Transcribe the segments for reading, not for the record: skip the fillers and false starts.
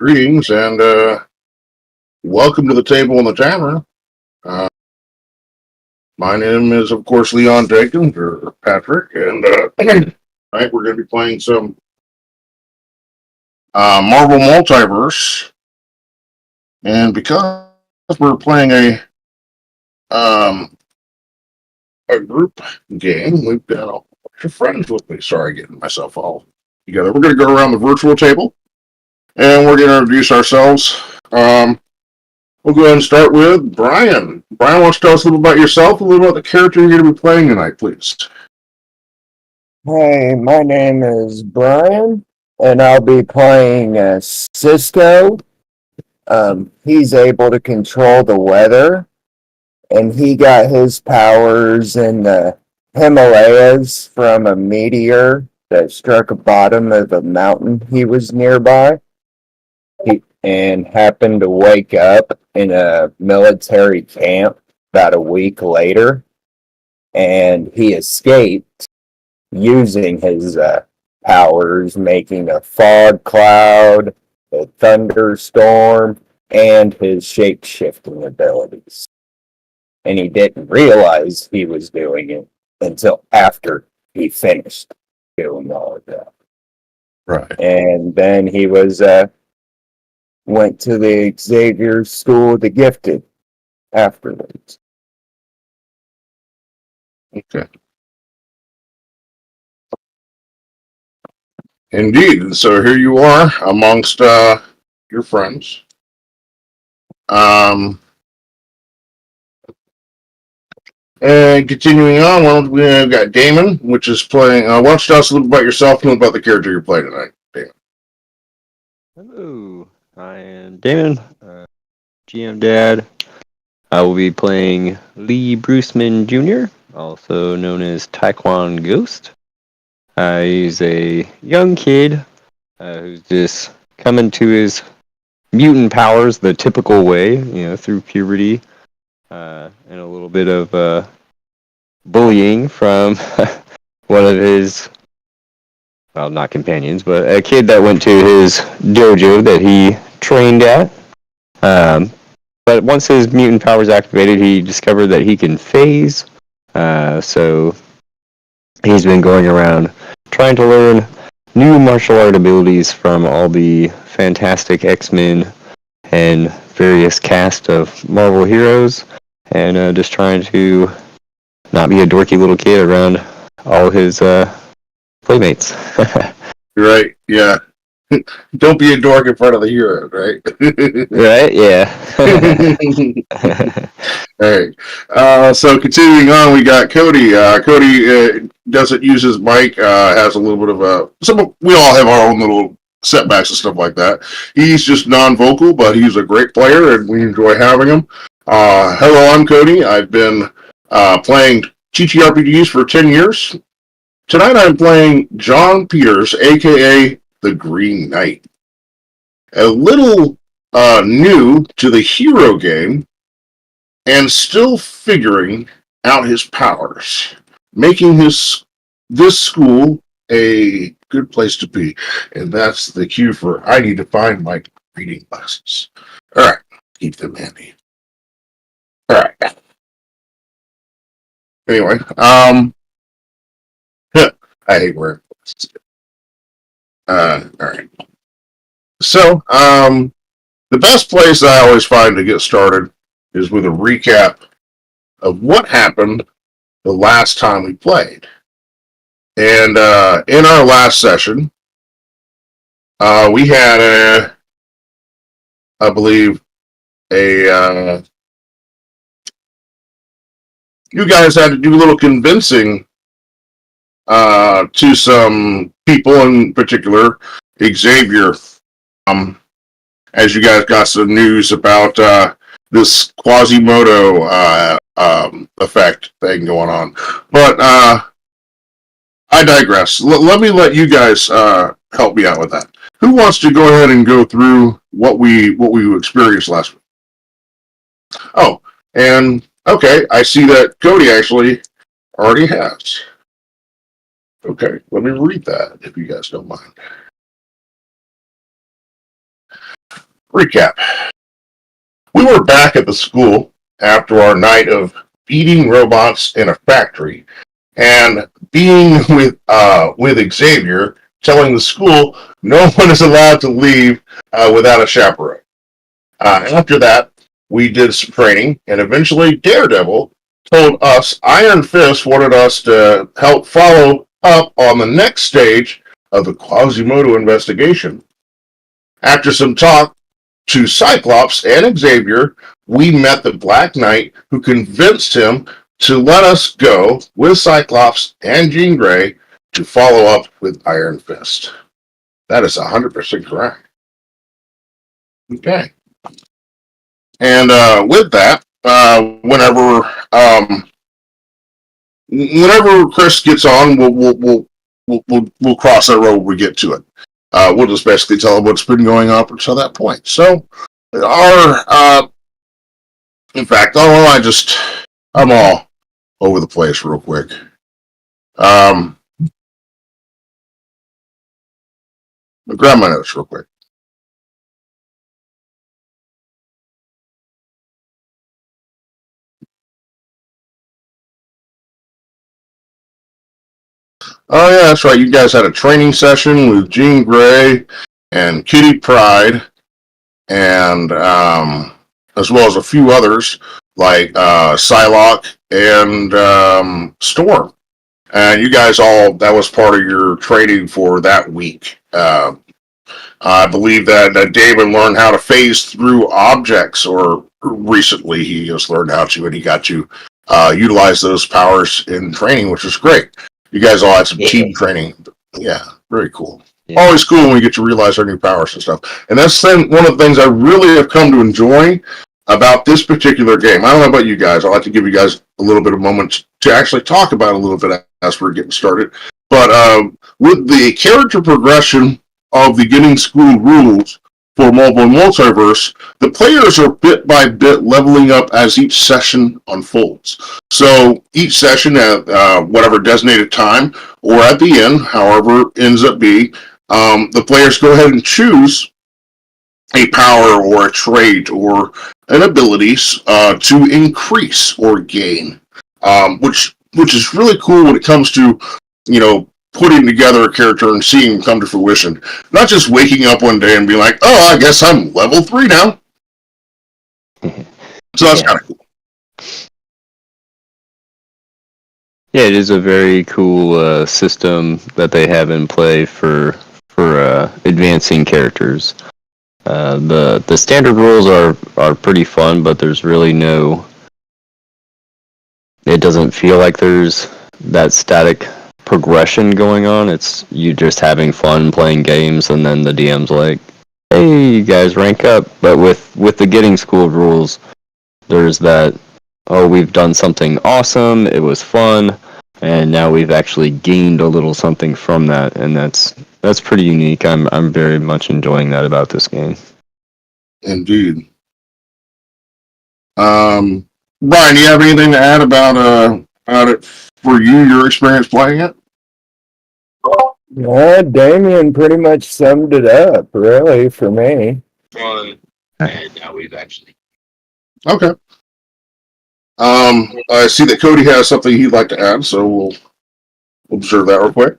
Greetings and welcome to the table in the tavern. Uh, my name is, of course, Leon Jenkins or Patrick, and tonight we're going to be playing some Marvel Multiverse. And because we're playing um, a group game, we've got a bunch of friends with me. Sorry, getting myself all together. We're going to go around the virtual table, and we're going to introduce ourselves. We'll go ahead and start with Brian. Brian, why don't you tell us a little about yourself, a little about the character you're going to be playing tonight, please. Hey, my name is Brian, and I'll be playing Cisco. He's able to control the weather, and he got his powers in the Himalayas from a meteor that struck the bottom of a mountain he was nearby. And happened to wake up in a military camp about a week later, and he escaped using his powers, making a fog cloud, a thunderstorm, and his shape-shifting abilities. And he didn't realize he was doing it until after he finished doing all of that. Right. And then he went to the Xavier School of the Gifted afterwards. Okay. Indeed. And so here you are amongst your friends. And continuing on, we've got Damon, which is playing. Why don't you tell us a little about yourself and about the character you're playing tonight, Damon? Hello, I am Damon, GM Dad. I will be playing Lee Bruceman Jr., also known as Taekwon Ghost. He's a young kid who's just coming to his mutant powers the typical way, through puberty and a little bit of bullying from one of his, well, not companions, but a kid that went to his dojo that he trained at. But once his mutant powers activated, he discovered that he can phase. So he's been going around trying to learn new martial art abilities from all the fantastic X-Men and various cast of Marvel heroes, and just trying to not be a dorky little kid around all his playmates. Right. Yeah. Don't be a dork in front of the hero, right? Right? Yeah. All right. So continuing on, we got Cody. Cody doesn't use his mic. Has a little bit of we all have our own little setbacks and stuff like that. He's just non-vocal, but he's a great player, and we enjoy having him. Hello, I'm Cody. I've been playing TTRPGs for 10 years. Tonight I'm playing John Peters, a.k.a. the Green Knight. A little new to the hero game, and still figuring out his powers, making this school a good place to be. And that's the cue for I need to find my reading glasses. All right, keep them handy. All right. Anyway, I hate wearing glasses. All right. So, the best place I always find to get started is with a recap of what happened the last time we played. And in our last session, we had I believe, you guys had to do a little convincing to some people, in particular, Xavier, as you guys got some news about this Quasimodo effect thing going on. But I digress. Let me let you guys help me out with that. Who wants to go ahead and go through what we experienced last week? Oh, and okay, I see that Cody actually already has. Okay, let me read that if you guys don't mind. recap. We were back at the school after our night of beating robots in a factory and being with Xavier, telling the school no one is allowed to leave without a chaperone. After that, we did some training, and eventually Daredevil told us Iron Fist wanted us to help follow up on the next stage of the Quasimodo investigation. After some talk to Cyclops and Xavier, we met the Black Knight who convinced him to let us go with Cyclops and Jean Grey to follow up with Iron Fist. That is 100% correct. Okay. And with that, whenever Chris gets on, we'll cross that road when we get to it. We'll just basically tell him what's been going on up until that point. So, in fact, I'm all over the place real quick. Grab my notes real quick. Oh yeah, that's right. You guys had a training session with Jean Grey and Kitty Pryde, and as well as a few others like Psylocke and Storm. And you guys that was part of your training for that week. I believe that David learned how to phase through objects, or recently he just learned how to, and he got to utilize those powers in training, which is great. You guys all had some team training. Yeah, very cool. Yeah. Always cool when we get to realize our new powers and stuff. And that's one of the things I really have come to enjoy about this particular game. I don't know about you guys. I'd like to give you guys a little bit of moment to actually talk about it a little bit as we're getting started. But with the character progression of the Getting School rules for Mobile Multiverse, the players are bit by bit leveling up as each session unfolds. So each session at whatever designated time, or at the end, however ends up being, the players go ahead and choose a power or a trait or an ability to increase or gain, which is really cool when it comes to, putting together a character and seeing him come to fruition. Not just waking up one day and being like, oh, I guess I'm level 3 now. So that's kind of cool. Yeah, it is a very cool system that they have in play for advancing characters. The standard rules are pretty fun, but there's really it doesn't feel like there's that static progression going on. It's you just having fun playing games, and then the DM's like, hey, you guys rank up. But with the Getting School rules, there's that, oh, we've done something awesome, it was fun, and now we've actually gained a little something from that, and that's pretty unique. I'm very much enjoying that about this game. Indeed. Brian, do you have anything to add about it for your experience playing it? Yeah, Damien pretty much summed it up, really, for me. Fun, and now we've actually. Okay. I see that Cody has something he'd like to add, so we'll observe that real quick.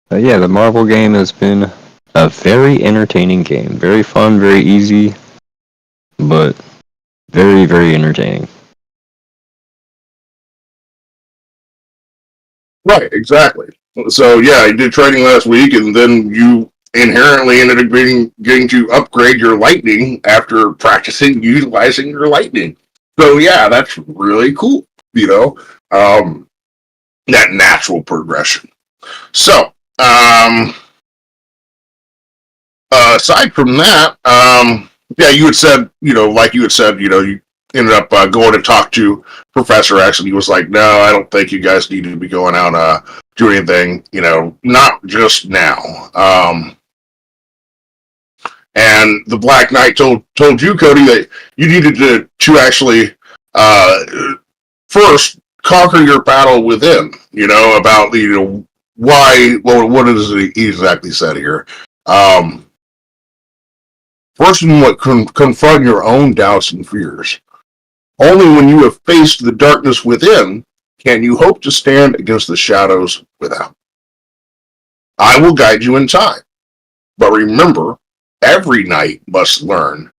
Yeah, the Marvel game has been a very entertaining game. Very fun, very easy, but very, very entertaining. Right, exactly. So yeah, you did training last week, and then you inherently ended up getting to upgrade your lightning after practicing utilizing your lightning. So yeah, that's really cool. That natural progression. So aside from that, yeah, you had said, you ended up going to talk to Professor X, and he was like, no, I don't think you guys need to be going out doing anything, not just now. And the Black Knight told you, Cody, that you needed to actually first conquer your battle within. About why. Well, what is it exactly said here? First, confront your own doubts and fears. Only when you have faced the darkness within can you hope to stand against the shadows without. I will guide you in time, but remember, every knight must learn